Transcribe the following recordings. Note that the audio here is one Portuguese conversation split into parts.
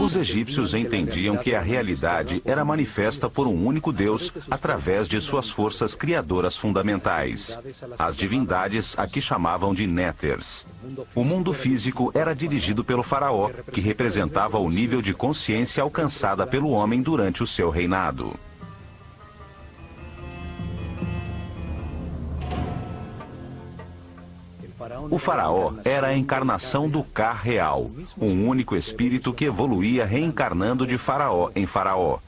Os egípcios entendiam que a realidade era manifesta por um único Deus através de suas forças criadoras fundamentais. As divindades aqui chamavam de néters. O mundo físico era dirigido pelo faraó, que representava o nível de consciência alcançada pelo homem durante o seu reinado. O faraó era a encarnação do Ka real, um único espírito que evoluía reencarnando de faraó em faraó.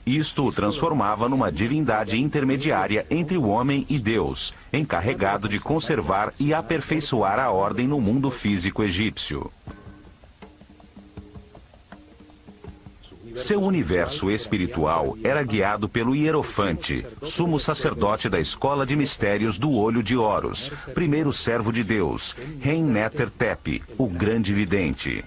Isto o transformava numa divindade intermediária entre o homem e Deus, encarregado de conservar e aperfeiçoar a ordem no mundo físico egípcio. Seu universo espiritual era guiado pelo Hierofante, sumo sacerdote da escola de mistérios do Olho de Horus, primeiro servo de Deus, Hen-Nefer-Tepi, o grande vidente.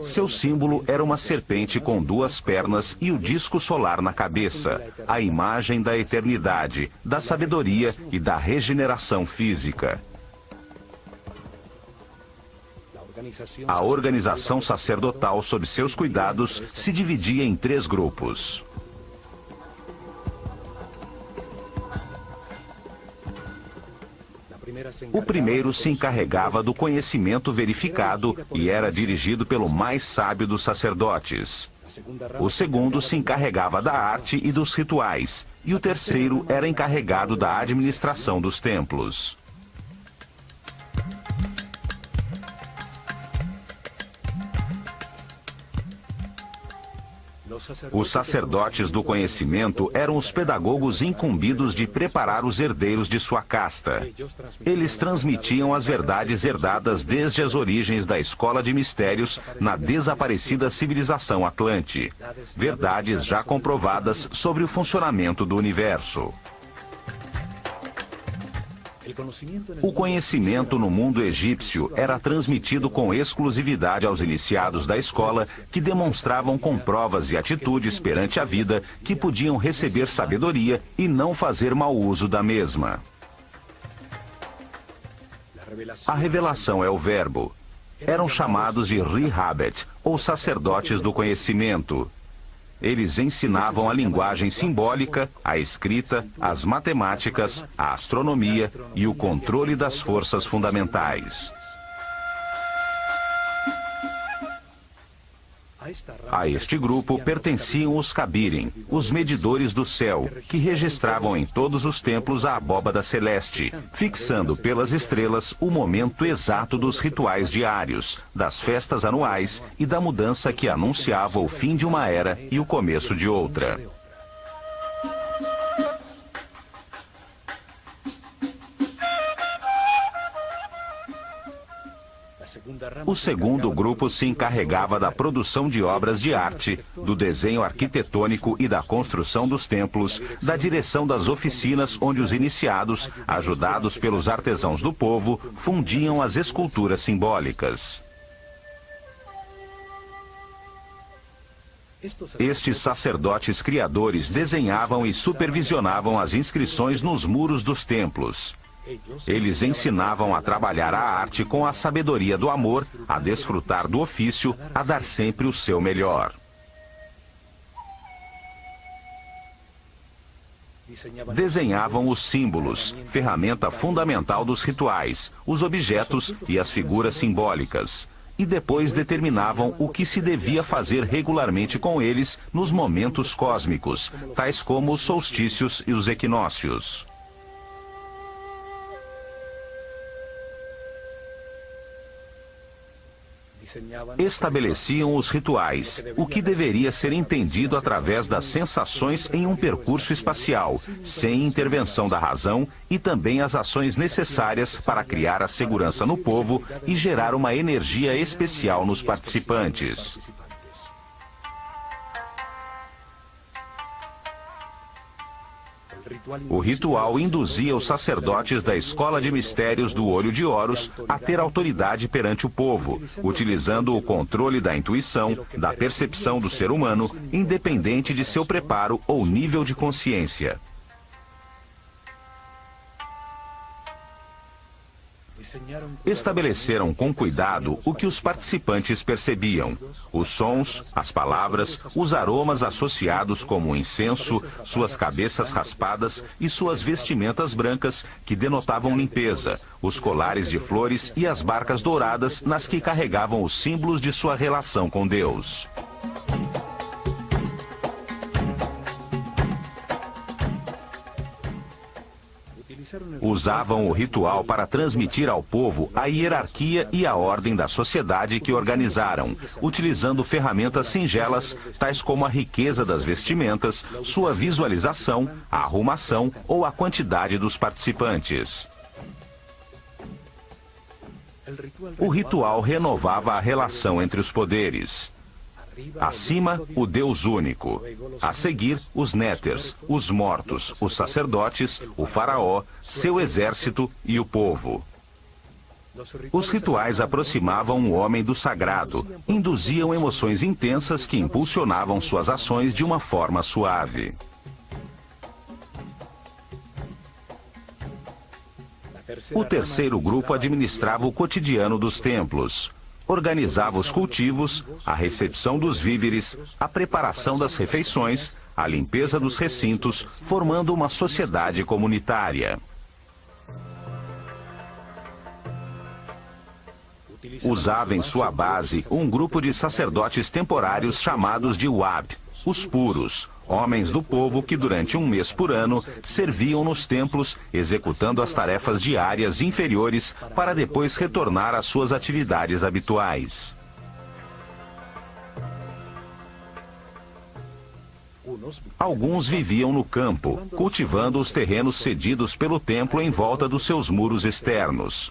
Seu símbolo era uma serpente com 2 pernas e o disco solar na cabeça, a imagem da eternidade, da sabedoria e da regeneração física. A organização sacerdotal sob seus cuidados se dividia em 3 grupos. O primeiro se encarregava do conhecimento verificado e era dirigido pelo mais sábio dos sacerdotes. O segundo se encarregava da arte e dos rituais, e o terceiro era encarregado da administração dos templos. Os sacerdotes do conhecimento eram os pedagogos incumbidos de preparar os herdeiros de sua casta. Eles transmitiam as verdades herdadas desde as origens da escola de mistérios na desaparecida civilização Atlante. Verdades já comprovadas sobre o funcionamento do universo. O conhecimento no mundo egípcio era transmitido com exclusividade aos iniciados da escola, que demonstravam com provas e atitudes perante a vida que podiam receber sabedoria e não fazer mau uso da mesma. A revelação é o verbo. Eram chamados de Rihabet, ou sacerdotes do conhecimento. Eles ensinavam a linguagem simbólica, a escrita, as matemáticas, a astronomia e o controle das forças fundamentais. A este grupo pertenciam os Kabirim, os medidores do céu, que registravam em todos os templos a abóbada celeste, fixando pelas estrelas o momento exato dos rituais diários, das festas anuais e da mudança que anunciava o fim de uma era e o começo de outra. O segundo grupo se encarregava da produção de obras de arte, do desenho arquitetônico e da construção dos templos, da direção das oficinas onde os iniciados, ajudados pelos artesãos do povo, fundiam as esculturas simbólicas. Estes sacerdotes criadores desenhavam e supervisionavam as inscrições nos muros dos templos. Eles ensinavam a trabalhar a arte com a sabedoria do amor, a desfrutar do ofício, a dar sempre o seu melhor. Desenhavam os símbolos, ferramenta fundamental dos rituais, os objetos e as figuras simbólicas. E depois determinavam o que se devia fazer regularmente com eles nos momentos cósmicos, tais como os solstícios e os equinócios. Estabeleciam os rituais, o que deveria ser entendido através das sensações em um percurso espacial, sem intervenção da razão, e também as ações necessárias para criar a segurança no povo e gerar uma energia especial nos participantes. O ritual induzia os sacerdotes da escola de mistérios do Olho de Horus a ter autoridade perante o povo, utilizando o controle da intuição, da percepção do ser humano, independente de seu preparo ou nível de consciência. Estabeleceram com cuidado o que os participantes percebiam: os sons, as palavras, os aromas associados como o incenso, suas cabeças raspadas e suas vestimentas brancas que denotavam limpeza, os colares de flores e as barcas douradas nas que carregavam os símbolos de sua relação com Deus. Usavam o ritual para transmitir ao povo a hierarquia e a ordem da sociedade que organizaram, utilizando ferramentas singelas, tais como a riqueza das vestimentas, sua visualização, a arrumação ou a quantidade dos participantes. O ritual renovava a relação entre os poderes. Acima, o Deus único. A seguir, os néters, os mortos, os sacerdotes, o faraó, seu exército e o povo. Os rituais aproximavam o homem do sagrado, induziam emoções intensas que impulsionavam suas ações de uma forma suave. O terceiro grupo administrava o cotidiano dos templos. Organizava os cultivos, a recepção dos víveres, a preparação das refeições, a limpeza dos recintos, formando uma sociedade comunitária. Usava em sua base um grupo de sacerdotes temporários chamados de Wab, os puros, homens do povo que durante um mês por ano serviam nos templos, executando as tarefas diárias inferiores para depois retornar às suas atividades habituais. Alguns viviam no campo, cultivando os terrenos cedidos pelo templo em volta dos seus muros externos.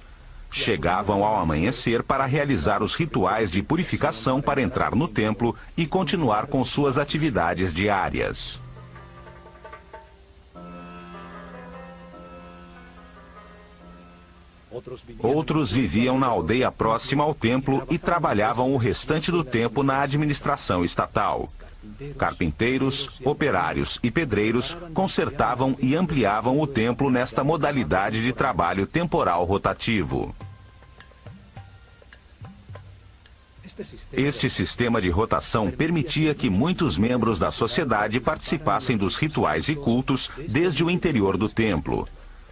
Chegavam ao amanhecer para realizar os rituais de purificação para entrar no templo e continuar com suas atividades diárias. Outros viviam na aldeia próxima ao templo e trabalhavam o restante do tempo na administração estatal. Carpinteiros, operários e pedreiros consertavam e ampliavam o templo nesta modalidade de trabalho temporal rotativo. Este sistema de rotação permitia que muitos membros da sociedade participassem dos rituais e cultos desde o interior do templo,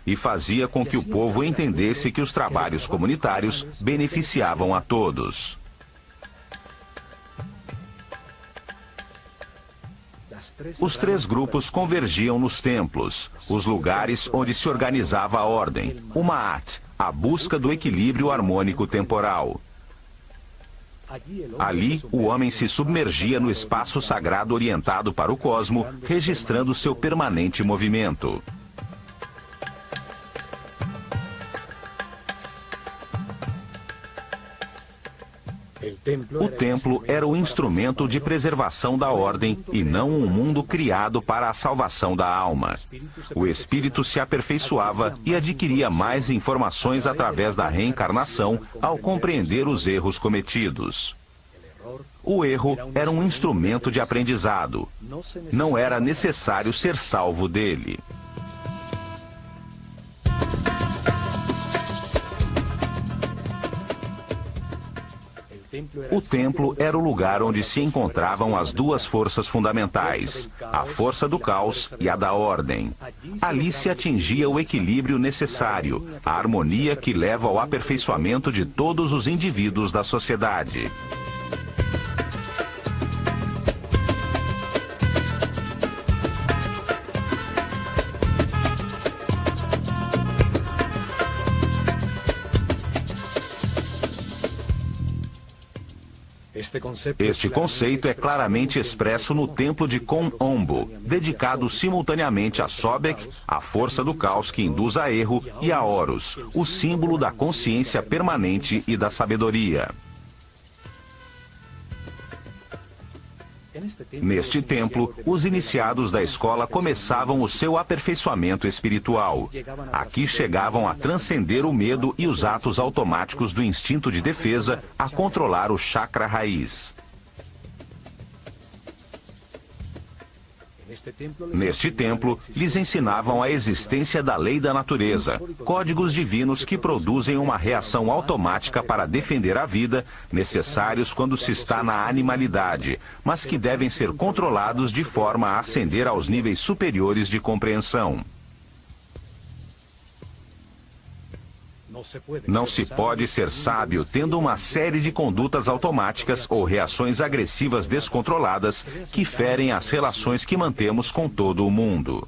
e fazia com que o povo entendesse que os trabalhos comunitários beneficiavam a todos. Os três grupos convergiam nos templos, os lugares onde se organizava a ordem, o Ma'at, a busca do equilíbrio harmônico temporal. Ali, o homem se submergia no espaço sagrado orientado para o cosmo, registrando seu permanente movimento. O templo era o instrumento de preservação da ordem e não um mundo criado para a salvação da alma. O espírito se aperfeiçoava e adquiria mais informações através da reencarnação ao compreender os erros cometidos. O erro era um instrumento de aprendizado. Não era necessário ser salvo dele. O templo era o lugar onde se encontravam as duas forças fundamentais, a força do caos e a da ordem. Ali se atingia o equilíbrio necessário, a harmonia que leva ao aperfeiçoamento de todos os indivíduos da sociedade. Este conceito é claramente expresso no templo de Kon-Ombo, dedicado simultaneamente a Sobek, a força do caos que induz a erro, e a Horus, o símbolo da consciência permanente e da sabedoria. Neste templo, os iniciados da escola começavam o seu aperfeiçoamento espiritual. Aqui chegavam a transcender o medo e os atos automáticos do instinto de defesa, a controlar o chakra raiz. Neste templo, lhes ensinavam a existência da lei da natureza, códigos divinos que produzem uma reação automática para defender a vida, necessários quando se está na animalidade, mas que devem ser controlados de forma a ascender aos níveis superiores de compreensão. Não se pode ser sábio tendo uma série de condutas automáticas ou reações agressivas descontroladas que ferem as relações que mantemos com todo o mundo.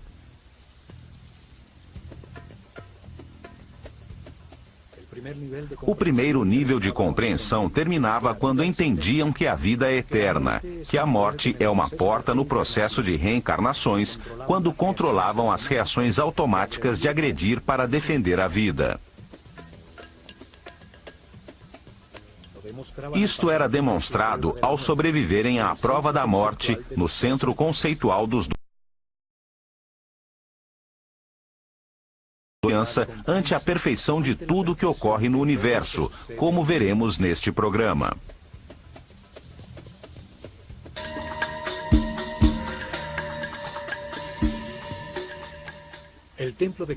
O primeiro nível de compreensão terminava quando entendiam que a vida é eterna, que a morte é uma porta no processo de reencarnações, quando controlavam as reações automáticas de agredir para defender a vida. Isto era demonstrado ao sobreviverem à prova da morte no centro conceitual dos doença ante a perfeição de tudo que ocorre no universo, como veremos neste programa.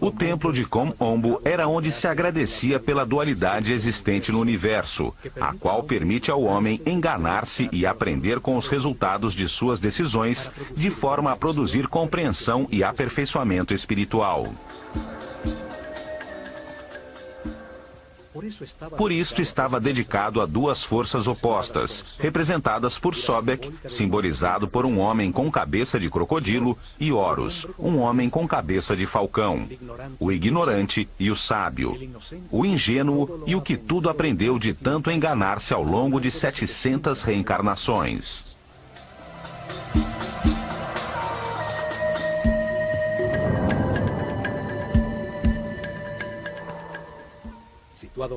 O templo de Kom Ombo era onde se agradecia pela dualidade existente no universo, a qual permite ao homem enganar-se e aprender com os resultados de suas decisões, de forma a produzir compreensão e aperfeiçoamento espiritual. Por isto estava dedicado a duas forças opostas, representadas por Sobek, simbolizado por um homem com cabeça de crocodilo, e Horus, um homem com cabeça de falcão, o ignorante e o sábio, o ingênuo e o que tudo aprendeu de tanto enganar-se ao longo de 700 reencarnações.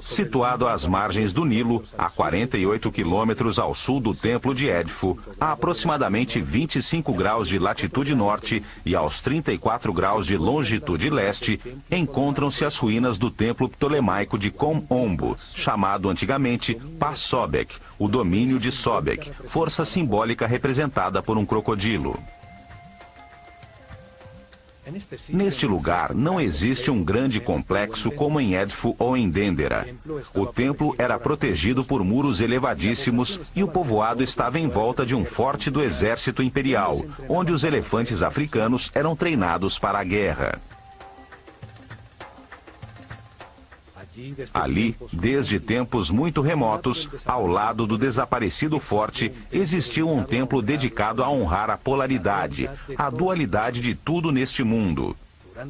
Situado às margens do Nilo, a 48 quilômetros ao sul do templo de Edfu, a aproximadamente 25 graus de latitude norte e aos 34 graus de longitude leste, encontram-se as ruínas do templo ptolemaico de Kom Ombo, chamado antigamente Pa-Sobek, o domínio de Sobek, força simbólica representada por um crocodilo. Neste lugar não existe um grande complexo como em Edfu ou em Dendera. O templo era protegido por muros elevadíssimos e o povoado estava em volta de um forte do exército imperial, onde os elefantes africanos eram treinados para a guerra. Ali, desde tempos muito remotos, ao lado do desaparecido forte, existiu um templo dedicado a honrar a polaridade, a dualidade de tudo neste mundo.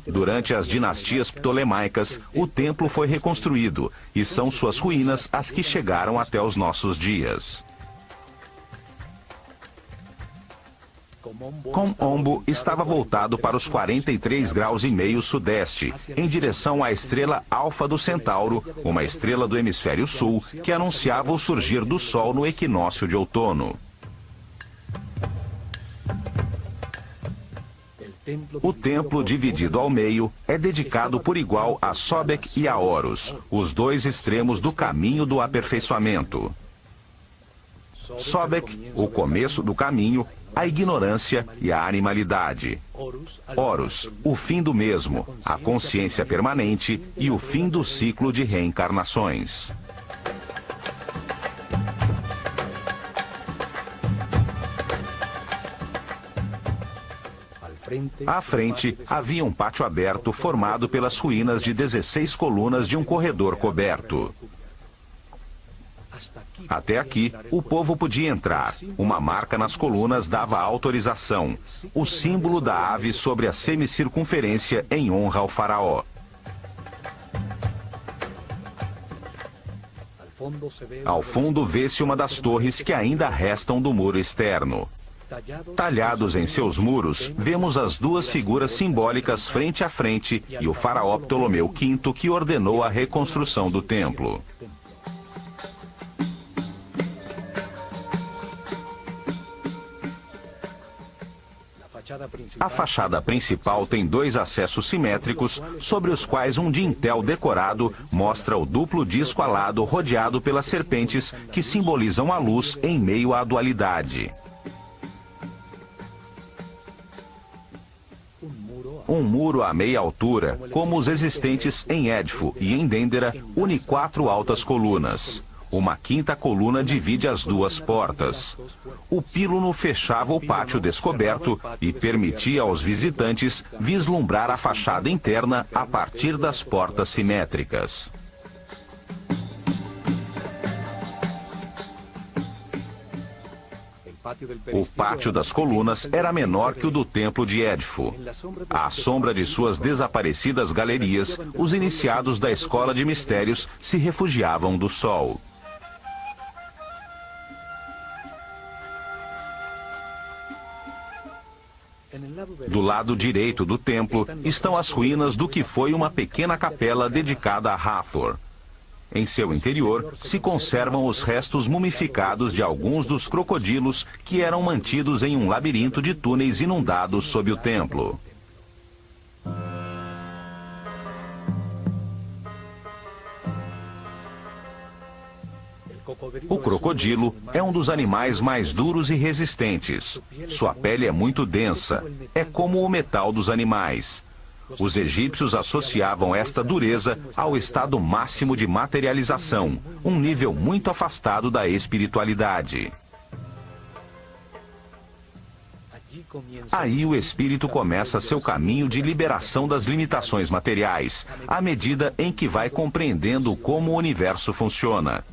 Durante as dinastias ptolemaicas, o templo foi reconstruído, e são suas ruínas as que chegaram até os nossos dias. Kom Ombo estava voltado para os 43 graus e meio sudeste, em direção à estrela Alfa do Centauro, uma estrela do hemisfério sul, que anunciava o surgir do Sol no equinócio de outono. O templo, dividido ao meio, é dedicado por igual a Sobek e a Horus, os dois extremos do caminho do aperfeiçoamento. Sobek, o começo do caminho, a ignorância e a animalidade. Horus, o fim do mesmo, a consciência permanente e o fim do ciclo de reencarnações. À frente, havia um pátio aberto formado pelas ruínas de 16 colunas de um corredor coberto. Até aqui, o povo podia entrar. Uma marca nas colunas dava autorização, o símbolo da ave sobre a semicircunferência em honra ao faraó. Ao fundo vê-se uma das torres que ainda restam do muro externo. Talhados em seus muros, vemos as duas figuras simbólicas frente a frente e o faraó Ptolomeu V que ordenou a reconstrução do templo. A fachada principal tem dois acessos simétricos, sobre os quais um dintel decorado mostra o duplo disco alado rodeado pelas serpentes que simbolizam a luz em meio à dualidade. Um muro a meia altura, como os existentes em Édifo e em Dendera, une 4 altas colunas. Uma 5ª coluna divide as 2 portas. O píluno fechava o pátio descoberto e permitia aos visitantes vislumbrar a fachada interna a partir das portas simétricas. O pátio das colunas era menor que o do templo de Édifo. À sombra de suas desaparecidas galerias, os iniciados da escola de mistérios se refugiavam do sol. Do lado direito do templo estão as ruínas do que foi uma pequena capela dedicada a Hathor. Em seu interior se conservam os restos mumificados de alguns dos crocodilos que eram mantidos em um labirinto de túneis inundados sob o templo. O crocodilo é um dos animais mais duros e resistentes. Sua pele é muito densa, é como o metal dos animais. Os egípcios associavam esta dureza ao estado máximo de materialização, um nível muito afastado da espiritualidade. Aí o espírito começa seu caminho de liberação das limitações materiais, à medida em que vai compreendendo como o universo funciona.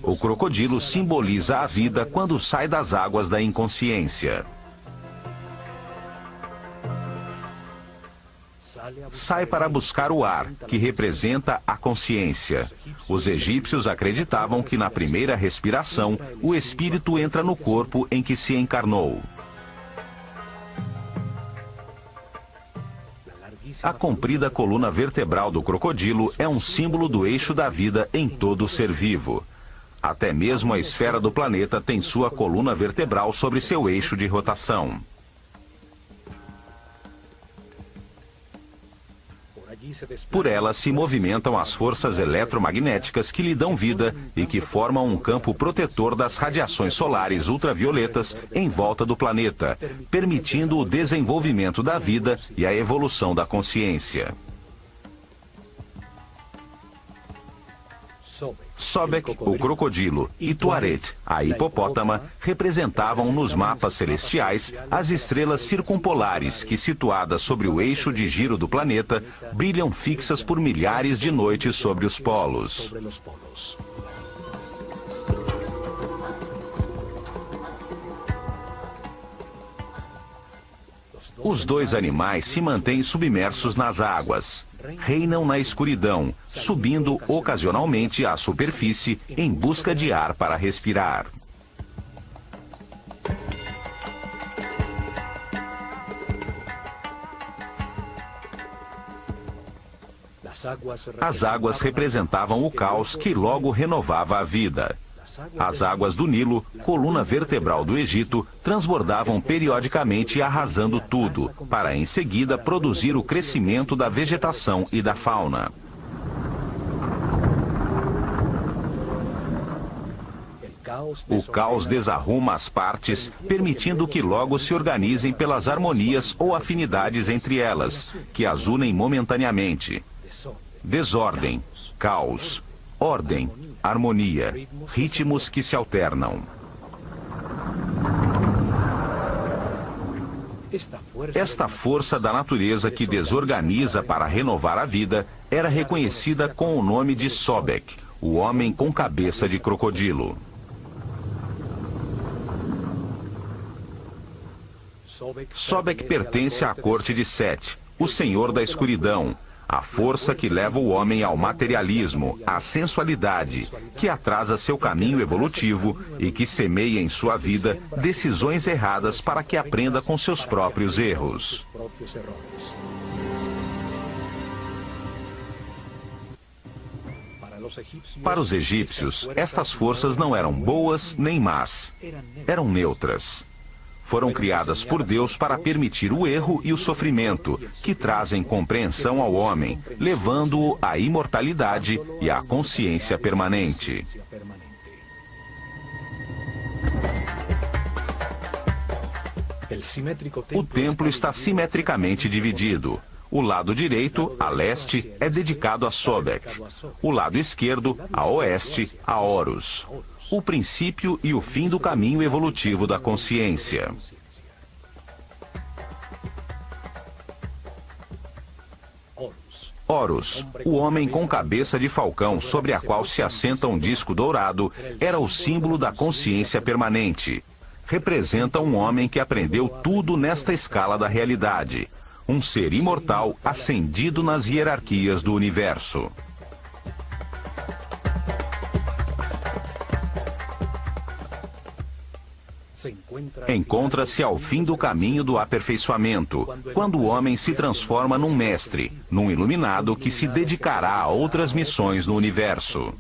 O crocodilo simboliza a vida quando sai das águas da inconsciência. Sai para buscar o ar, que representa a consciência. Os egípcios acreditavam que na primeira respiração, o espírito entra no corpo em que se encarnou. A comprida coluna vertebral do crocodilo é um símbolo do eixo da vida em todo ser vivo. Até mesmo a esfera do planeta tem sua coluna vertebral sobre seu eixo de rotação. Por ela se movimentam as forças eletromagnéticas que lhe dão vida e que formam um campo protetor das radiações solares ultravioletas em volta do planeta, permitindo o desenvolvimento da vida e a evolução da consciência. Sobek, o crocodilo, e Tuaret, a hipopótama, representavam nos mapas celestiais as estrelas circumpolares que, situadas sobre o eixo de giro do planeta, brilham fixas por milhares de noites sobre os polos. Os 2 animais se mantêm submersos nas águas. Reinam na escuridão, subindo ocasionalmente à superfície em busca de ar para respirar. As águas representavam o caos que logo renovava a vida. As águas do Nilo, coluna vertebral do Egito, transbordavam periodicamente arrasando tudo, para em seguida produzir o crescimento da vegetação e da fauna. O caos desarruma as partes, permitindo que logo se organizem pelas harmonias ou afinidades entre elas, que as unem momentaneamente. Desordem, caos, ordem, harmonia, ritmos que se alternam. Esta força da natureza que desorganiza para renovar a vida era reconhecida com o nome de Sobek, o homem com cabeça de crocodilo. Sobek pertence à corte de Set, o senhor da escuridão, a força que leva o homem ao materialismo, à sensualidade, que atrasa seu caminho evolutivo e que semeia em sua vida decisões erradas para que aprenda com seus próprios erros. Para os egípcios, estas forças não eram boas nem más, eram neutras. Foram criadas por Deus para permitir o erro e o sofrimento, que trazem compreensão ao homem, levando-o à imortalidade e à consciência permanente. O templo está simetricamente dividido. O lado direito, a leste, é dedicado a Sobek. O lado esquerdo, a oeste, a Horus. O princípio e o fim do caminho evolutivo da consciência. Horus, o homem com cabeça de falcão sobre a qual se assenta um disco dourado, era o símbolo da consciência permanente. Representa um homem que aprendeu tudo nesta escala da realidade. Um ser imortal ascendido nas hierarquias do universo. Encontra-se ao fim do caminho do aperfeiçoamento, quando o homem se transforma num mestre, num iluminado que se dedicará a outras missões no universo.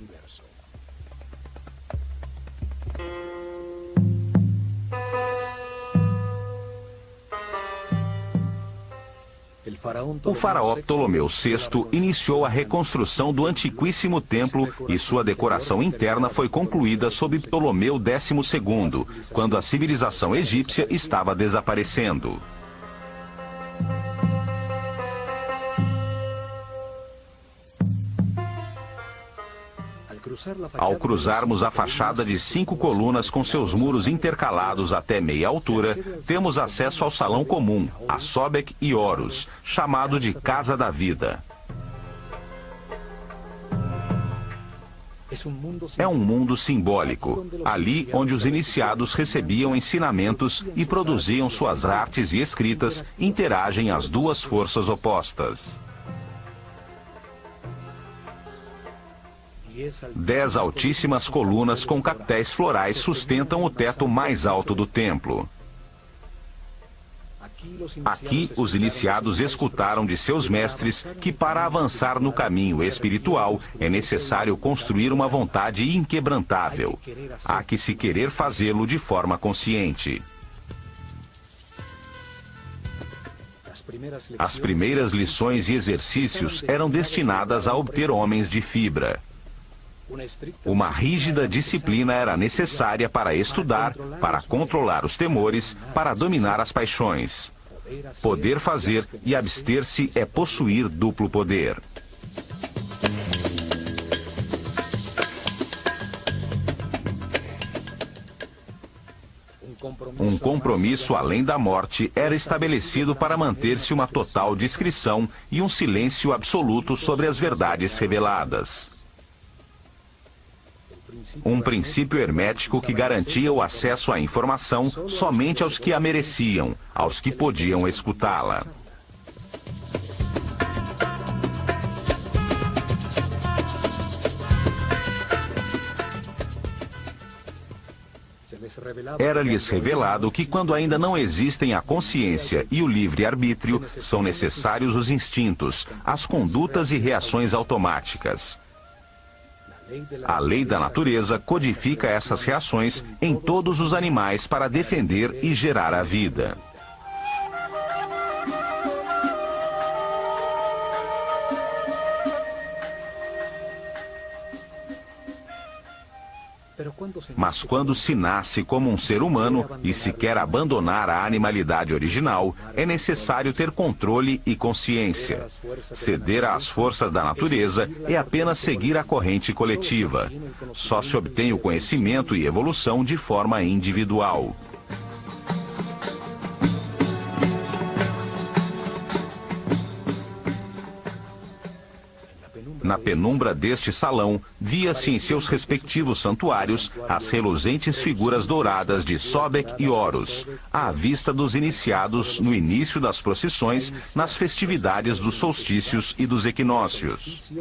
O faraó Ptolomeu VI iniciou a reconstrução do antiquíssimo templo e sua decoração interna foi concluída sob Ptolomeu XII, quando a civilização egípcia estava desaparecendo. Ao cruzarmos a fachada de 5 colunas com seus muros intercalados até meia altura, temos acesso ao salão comum, a Sobek e Horus, chamado de Casa da Vida. É um mundo simbólico, ali onde os iniciados recebiam ensinamentos e produziam suas artes e escritas, interagem as duas forças opostas. 10 altíssimas colunas com capitéis florais sustentam o teto mais alto do templo. Aqui, os iniciados escutaram de seus mestres que para avançar no caminho espiritual é necessário construir uma vontade inquebrantável. Há que se querer fazê-lo de forma consciente. As primeiras lições e exercícios eram destinadas a obter homens de fibra. Uma rígida disciplina era necessária para estudar, para controlar os temores, para dominar as paixões. Poder fazer e abster-se é possuir duplo poder. Um compromisso além da morte era estabelecido para manter-se uma total discrição e um silêncio absoluto sobre as verdades reveladas. Um princípio hermético que garantia o acesso à informação somente aos que a mereciam, aos que podiam escutá-la. Era-lhes revelado que quando ainda não existem a consciência e o livre-arbítrio, são necessários os instintos, as condutas e reações automáticas. A lei da natureza codifica essas reações em todos os animais para defender e gerar a vida. Mas quando se nasce como um ser humano e se quer abandonar a animalidade original, é necessário ter controle e consciência. Ceder às forças da natureza é apenas seguir a corrente coletiva. Só se obtém o conhecimento e evolução de forma individual. Na penumbra deste salão, via-se em seus respectivos santuários as reluzentes figuras douradas de Sobek e Horus, à vista dos iniciados no início das procissões, nas festividades dos solstícios e dos equinócios.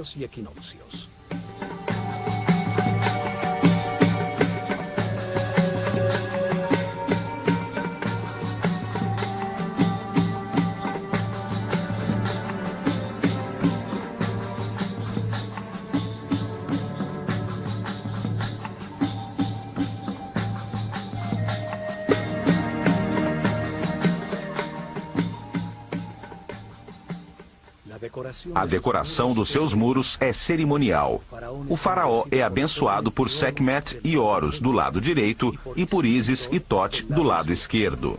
A decoração dos seus muros é cerimonial. O faraó é abençoado por Sekhmet e Horus do lado direito e por Ísis e Thoth do lado esquerdo.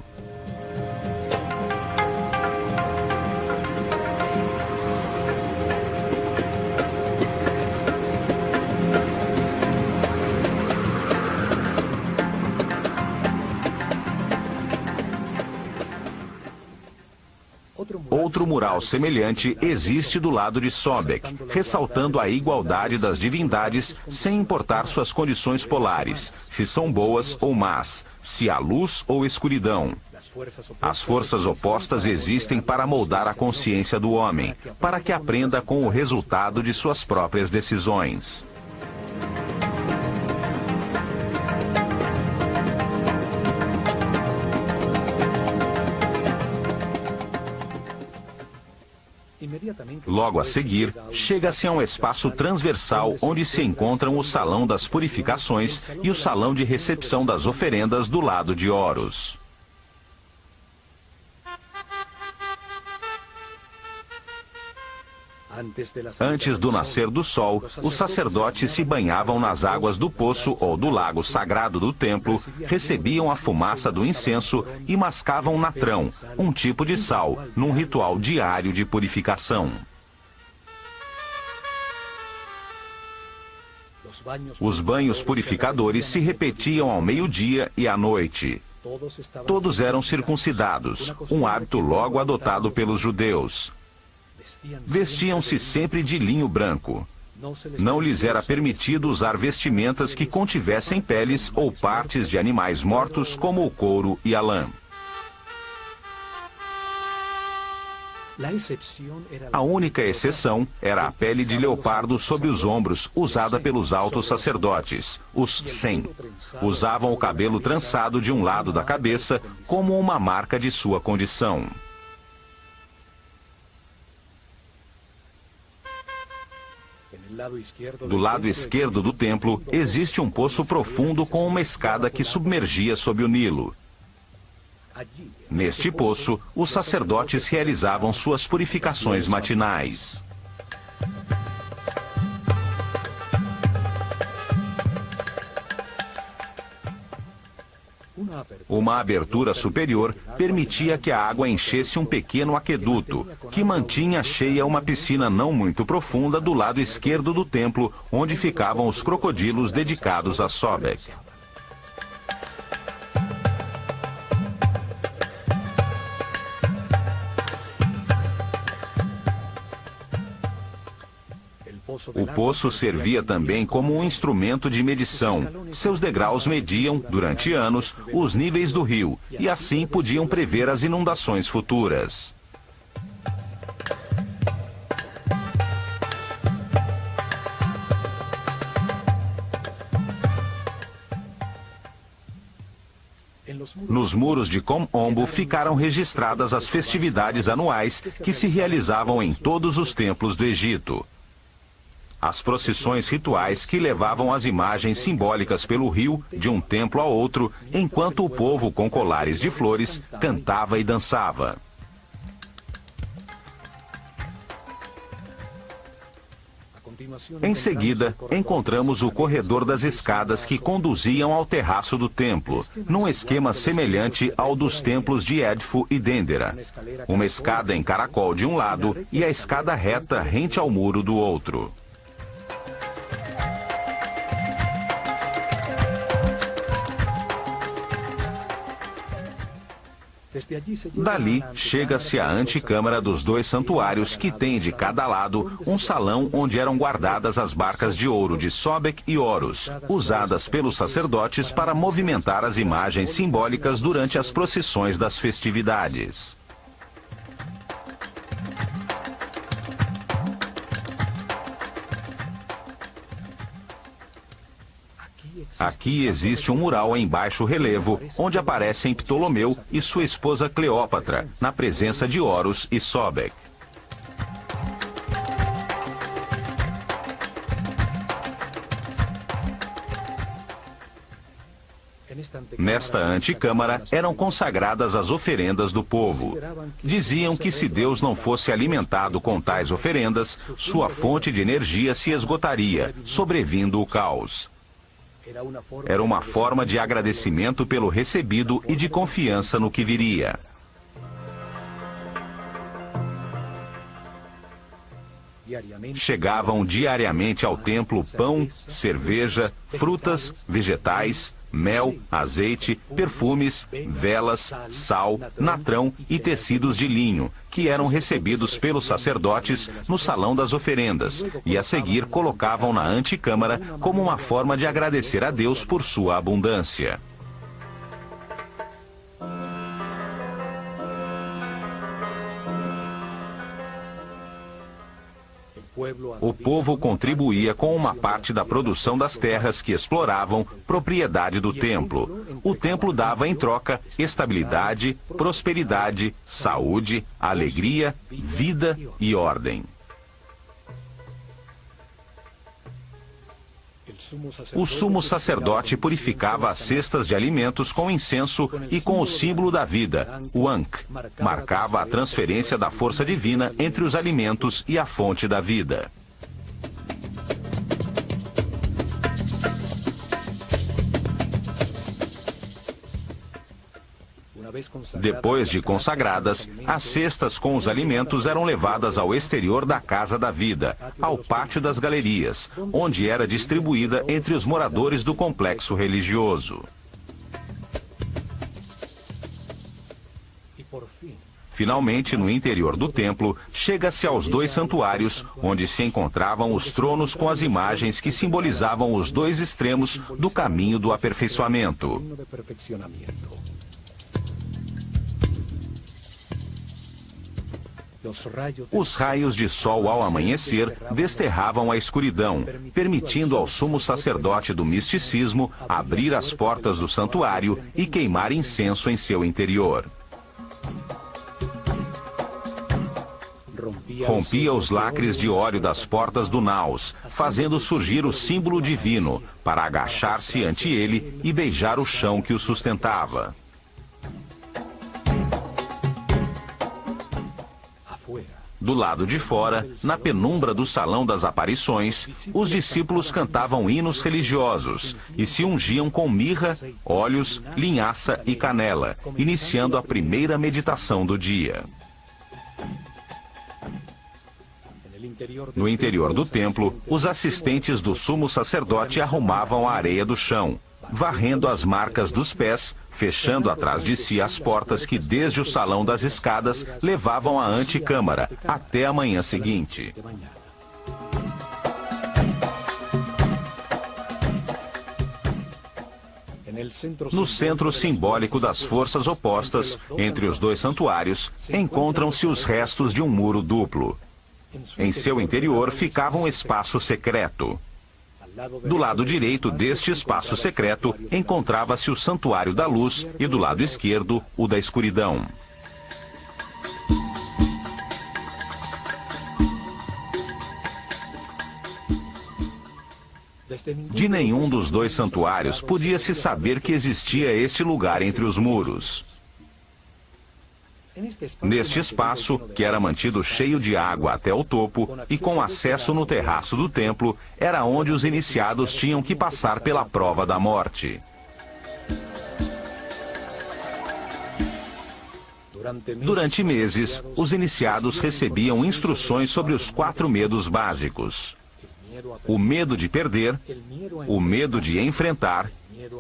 mural semelhante existe do lado de Sobek, ressaltando a igualdade das divindades sem importar suas condições polares, se são boas ou más, se há luz ou escuridão. As forças opostas existem para moldar a consciência do homem, para que aprenda com o resultado de suas próprias decisões. Logo a seguir, chega-se a um espaço transversal onde se encontram o Salão das Purificações e o Salão de Recepção das Oferendas do lado de Horus. Antes do nascer do sol, os sacerdotes se banhavam nas águas do poço ou do lago sagrado do templo, recebiam a fumaça do incenso e mascavam natrão, um tipo de sal, num ritual diário de purificação. Os banhos purificadores se repetiam ao meio-dia e à noite. Todos eram circuncidados, um hábito logo adotado pelos judeus. Vestiam-se sempre de linho branco. Não lhes era permitido usar vestimentas que contivessem peles ou partes de animais mortos, como o couro e a lã. A única exceção era a pele de leopardo sobre os ombros, usada pelos altos sacerdotes, os Sen. Usavam o cabelo trançado de um lado da cabeça, como uma marca de sua condição. Do lado esquerdo do templo, existe um poço profundo com uma escada que submergia sob o Nilo. Neste poço, os sacerdotes realizavam suas purificações matinais. Uma abertura superior permitia que a água enchesse um pequeno aqueduto, que mantinha cheia uma piscina não muito profunda do lado esquerdo do templo, onde ficavam os crocodilos dedicados a Sobek. O poço servia também como um instrumento de medição. Seus degraus mediam, durante anos, os níveis do rio, e assim podiam prever as inundações futuras. Nos muros de Kom Ombo ficaram registradas as festividades anuais que se realizavam em todos os templos do Egito. As procissões rituais que levavam as imagens simbólicas pelo rio, de um templo a outro, enquanto o povo com colares de flores cantava e dançava. Em seguida, encontramos o corredor das escadas que conduziam ao terraço do templo, num esquema semelhante ao dos templos de Edfu e Dendera. Uma escada em caracol de um lado e a escada reta rente ao muro do outro. Dali, chega-se à antecâmara dos dois santuários, que tem de cada lado um salão onde eram guardadas as barcas de ouro de Sobek e Horus, usadas pelos sacerdotes para movimentar as imagens simbólicas durante as procissões das festividades. Aqui existe um mural em baixo relevo, onde aparecem Ptolomeu e sua esposa Cleópatra, na presença de Horus e Sobek. Nesta antecâmara eram consagradas as oferendas do povo. Diziam que se Deus não fosse alimentado com tais oferendas, sua fonte de energia se esgotaria, sobrevindo o caos. Era uma forma de agradecimento pelo recebido e de confiança no que viria. Chegavam diariamente ao templo pão, cerveja, frutas, vegetais, mel, azeite, perfumes, velas, sal, natrão e tecidos de linho, que eram recebidos pelos sacerdotes no salão das oferendas, e a seguir colocavam na antecâmara como uma forma de agradecer a Deus por sua abundância. O povo contribuía com uma parte da produção das terras que exploravam, propriedade do templo. O templo dava em troca estabilidade, prosperidade, saúde, alegria, vida e ordem. O sumo sacerdote purificava as cestas de alimentos com incenso e com o símbolo da vida, o Ankh. Marcava a transferência da força divina entre os alimentos e a fonte da vida. Depois de consagradas, as cestas com os alimentos eram levadas ao exterior da Casa da Vida, ao pátio das galerias, onde era distribuída entre os moradores do complexo religioso. Finalmente, no interior do templo, chega-se aos dois santuários, onde se encontravam os tronos com as imagens que simbolizavam os dois extremos do caminho do aperfeiçoamento. Os raios de sol ao amanhecer desterravam a escuridão, permitindo ao sumo sacerdote do misticismo abrir as portas do santuário e queimar incenso em seu interior. Rompia os lacres de óleo das portas do naus, fazendo surgir o símbolo divino, para agachar-se ante ele e beijar o chão que o sustentava. Do lado de fora, na penumbra do Salão das Aparições, os discípulos cantavam hinos religiosos e se ungiam com mirra, óleos, linhaça e canela, iniciando a primeira meditação do dia. No interior do templo, os assistentes do sumo sacerdote arrumavam a areia do chão, varrendo as marcas dos pés, fechando atrás de si as portas que desde o salão das escadas levavam à antecâmara, até a manhã seguinte. No centro simbólico das forças opostas, entre os dois santuários, encontram-se os restos de um muro duplo. Em seu interior ficava um espaço secreto. Do lado direito deste espaço secreto encontrava-se o Santuário da Luz e do lado esquerdo o da Escuridão. De nenhum dos dois santuários podia-se saber que existia este lugar entre os muros. Neste espaço, que era mantido cheio de água até o topo e com acesso no terraço do templo, era onde os iniciados tinham que passar pela prova da morte. Durante meses, os iniciados recebiam instruções sobre os 4 medos básicos: o medo de perder, o medo de enfrentar,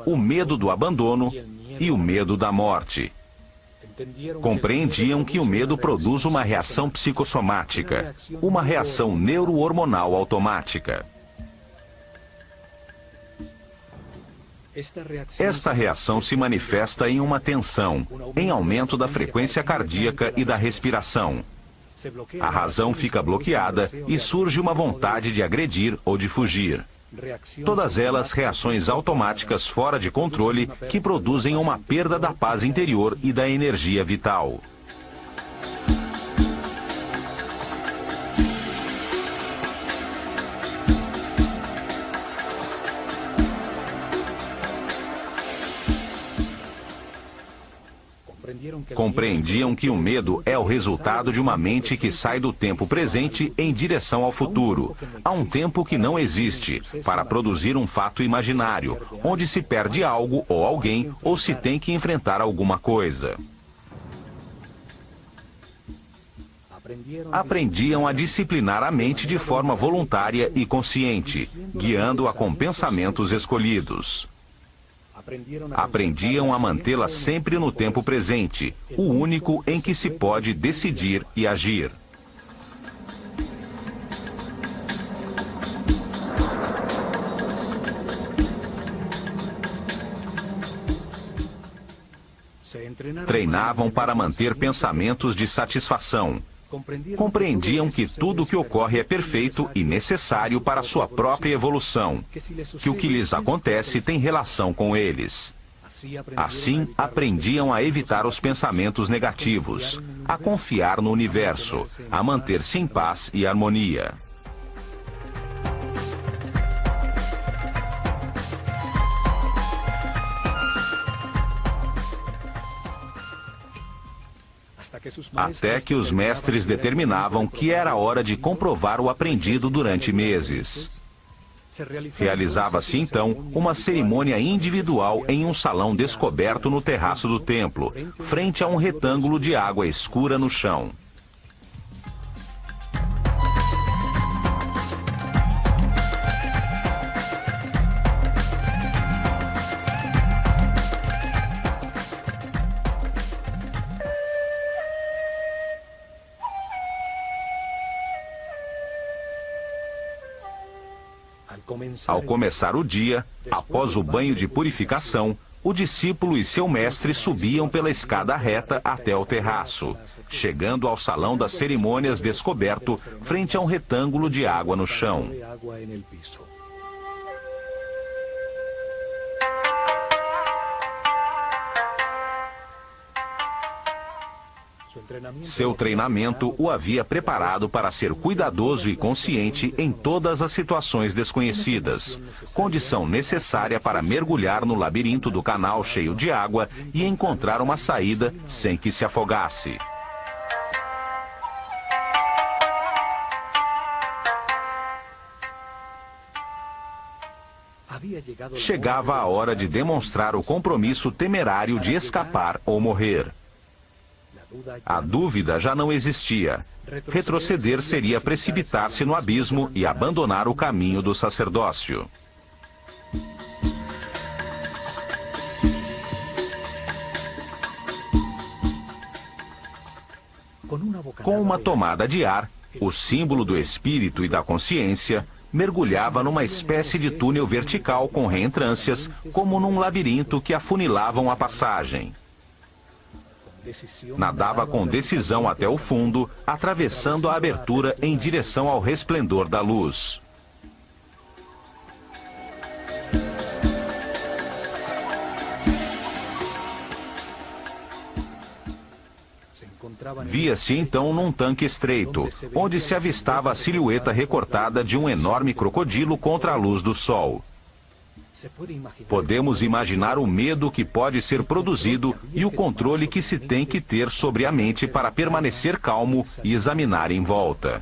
o medo do abandono e o medo da morte. Compreendiam que o medo produz uma reação psicossomática, uma reação neurohormonal automática. Esta reação se manifesta em uma tensão, em aumento da frequência cardíaca e da respiração. A razão fica bloqueada e surge uma vontade de agredir ou de fugir. Todas elas reações automáticas fora de controle que produzem uma perda da paz interior e da energia vital. Compreendiam que o medo é o resultado de uma mente que sai do tempo presente em direção ao futuro, a um tempo que não existe, para produzir um fato imaginário, onde se perde algo ou alguém ou se tem que enfrentar alguma coisa. Aprendiam a disciplinar a mente de forma voluntária e consciente, guiando-a com pensamentos escolhidos. Aprendiam a mantê-la sempre no tempo presente, o único em que se pode decidir e agir. Treinavam para manter pensamentos de satisfação. Compreendiam que tudo o que ocorre é perfeito e necessário para sua própria evolução, que o que lhes acontece tem relação com eles. Assim, aprendiam a evitar os pensamentos negativos, a confiar no universo, a manter-se em paz e harmonia. Até que os mestres determinavam que era hora de comprovar o aprendido durante meses. Realizava-se então uma cerimônia individual em um salão descoberto no terraço do templo, frente a um retângulo de água escura no chão. Ao começar o dia, após o banho de purificação, o discípulo e seu mestre subiam pela escada reta até o terraço, chegando ao salão das cerimônias descoberto, frente a um retângulo de água no chão. Seu treinamento o havia preparado para ser cuidadoso e consciente em todas as situações desconhecidas, condição necessária para mergulhar no labirinto do canal cheio de água e encontrar uma saída sem que se afogasse. Chegava a hora de demonstrar o compromisso temerário de escapar ou morrer. A dúvida já não existia. Retroceder seria precipitar-se no abismo e abandonar o caminho do sacerdócio. Com uma tomada de ar, o símbolo do espírito e da consciência mergulhava numa espécie de túnel vertical com reentrâncias, como num labirinto que afunilavam a passagem. Nadava com decisão até o fundo, atravessando a abertura em direção ao resplendor da luz. Via-se então num tanque estreito, onde se avistava a silhueta recortada de um enorme crocodilo contra a luz do sol. Podemos imaginar o medo que pode ser produzido e o controle que se tem que ter sobre a mente para permanecer calmo e examinar em volta.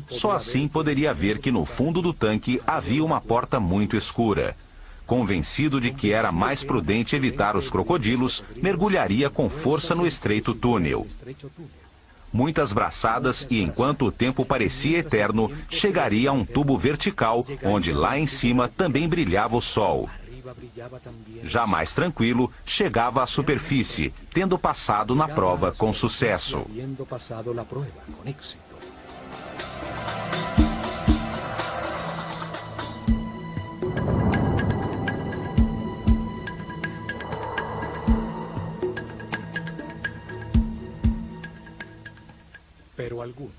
Só assim poderia ver que no fundo do tanque havia uma porta muito escura. Convencido de que era mais prudente evitar os crocodilos, mergulharia com força no estreito túnel. Muitas braçadas e, enquanto o tempo parecia eterno, chegaria a um tubo vertical, onde lá em cima também brilhava o sol. Já mais tranquilo, chegava à superfície, tendo passado na prova com sucesso.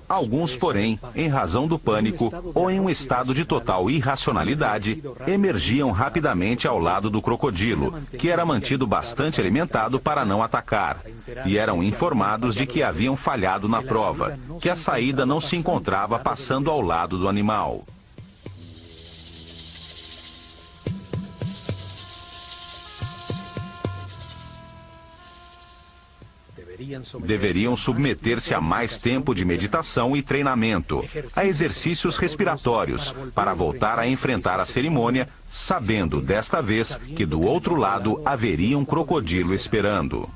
Alguns, porém, em razão do pânico ou em um estado de total irracionalidade, emergiam rapidamente ao lado do crocodilo, que era mantido bastante alimentado para não atacar, e eram informados de que haviam falhado na prova, que a saída não se encontrava passando ao lado do animal. Deveriam submeter-se a mais tempo de meditação e treinamento, a exercícios respiratórios, para voltar a enfrentar a cerimônia, sabendo desta vez que do outro lado haveria um crocodilo esperando.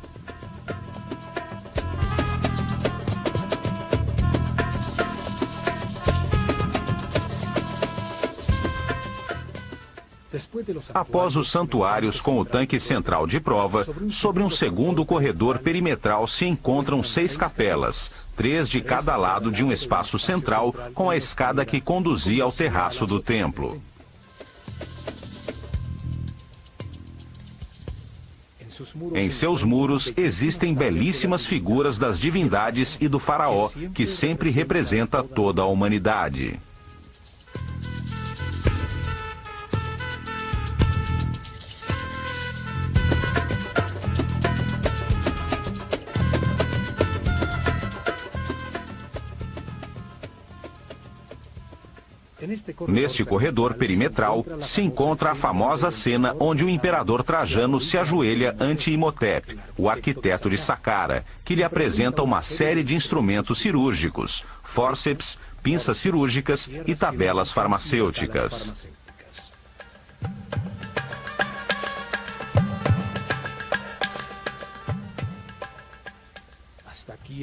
Após os santuários com o tanque central de prova, sobre um segundo corredor perimetral se encontram 6 capelas, 3 de cada lado de um espaço central com a escada que conduzia ao terraço do templo. Em seus muros existem belíssimas figuras das divindades e do faraó, que sempre representa toda a humanidade. Neste corredor perimetral se encontra a famosa cena onde o imperador Trajano se ajoelha ante Imhotep, o arquiteto de Saqqara, que lhe apresenta uma série de instrumentos cirúrgicos, fórceps, pinças cirúrgicas e tabelas farmacêuticas.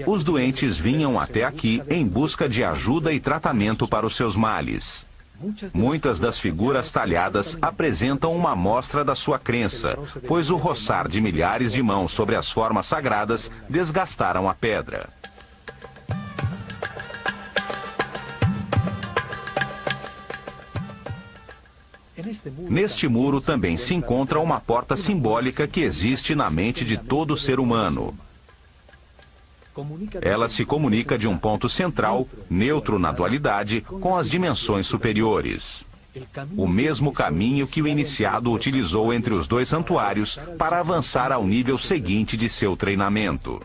Os doentes vinham até aqui em busca de ajuda e tratamento para os seus males. Muitas das figuras talhadas apresentam uma amostra da sua crença, pois o roçar de milhares de mãos sobre as formas sagradas desgastaram a pedra. Neste muro também se encontra uma porta simbólica que existe na mente de todo ser humano. Ela se comunica de um ponto central, neutro na dualidade, com as dimensões superiores. O mesmo caminho que o iniciado utilizou entre os 2 santuários para avançar ao nível seguinte de seu treinamento.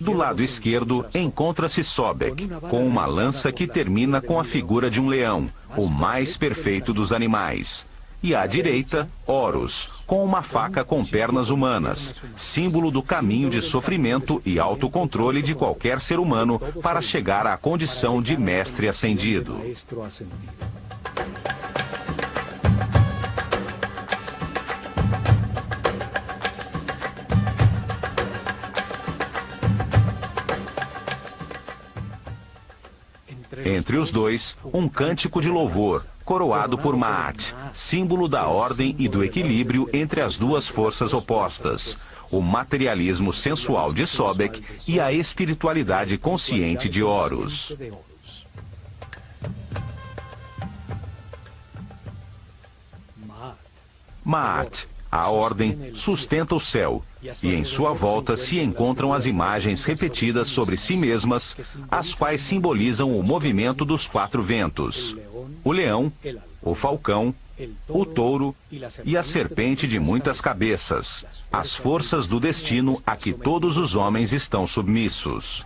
Do lado esquerdo encontra-se Sobek, com uma lança que termina com a figura de um leão, o mais perfeito dos animais. E à direita, Horus, com uma faca com pernas humanas, símbolo do caminho de sofrimento e autocontrole de qualquer ser humano para chegar à condição de mestre ascendido. Entre os 2, um cântico de louvor, coroado por Ma'at, símbolo da ordem e do equilíbrio entre as 2 forças opostas, o materialismo sensual de Sobek e a espiritualidade consciente de Horus. Ma'at, a ordem, sustenta o céu, e em sua volta se encontram as imagens repetidas sobre si mesmas, as quais simbolizam o movimento dos 4 ventos: o leão, o falcão, o touro e a serpente de muitas cabeças, as forças do destino a que todos os homens estão submissos.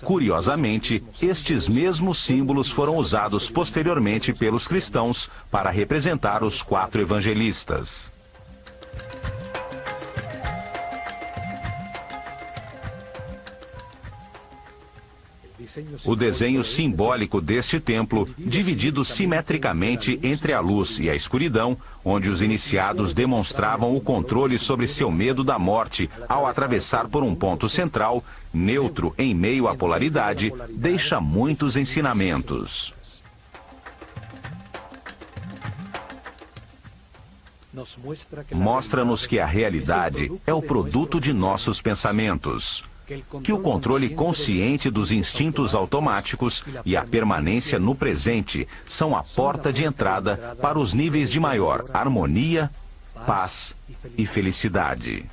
Curiosamente, estes mesmos símbolos foram usados posteriormente pelos cristãos para representar os 4 evangelistas. O desenho simbólico deste templo, dividido simetricamente entre a luz e a escuridão, onde os iniciados demonstravam o controle sobre seu medo da morte ao atravessar por um ponto central, neutro em meio à polaridade, deixa muitos ensinamentos. Mostra-nos que a realidade é o produto de nossos pensamentos, que o controle consciente dos instintos automáticos e a permanência no presente são a porta de entrada para os níveis de maior harmonia, paz e felicidade.